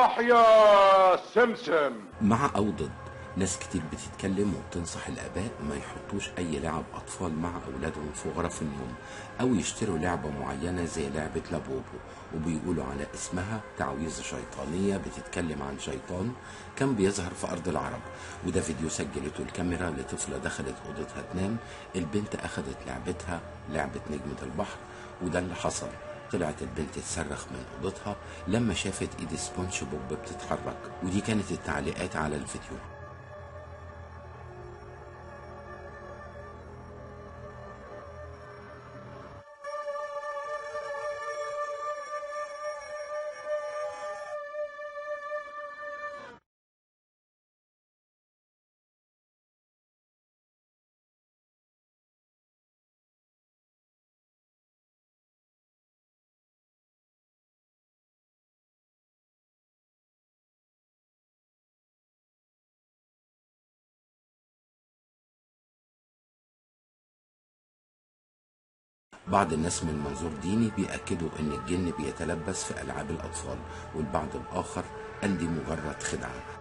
يحيى سمسم. مع أو ضد، ناس كتير بتتكلم وبتنصح الآباء ما يحطوش أي لعب أطفال مع أولادهم في غرف النوم، أو يشتروا لعبة معينة زي لعبة لابوبو، وبيقولوا على اسمها تعويذة شيطانية بتتكلم عن شيطان كان بيظهر في أرض العرب. وده فيديو سجلته الكاميرا لطفلة دخلت أوضتها تنام، البنت أخدت لعبتها لعبة نجمة البحر، وده اللي حصل. طلعت البنت تصرخ من اوضتها لما شافت ايد سبونج بوب بتتحرك، ودي كانت التعليقات على الفيديو. بعض الناس من منظور ديني بيأكدوا ان الجن بيتلبس في ألعاب الأطفال، والبعض الآخر قال دي مجرد خدعة.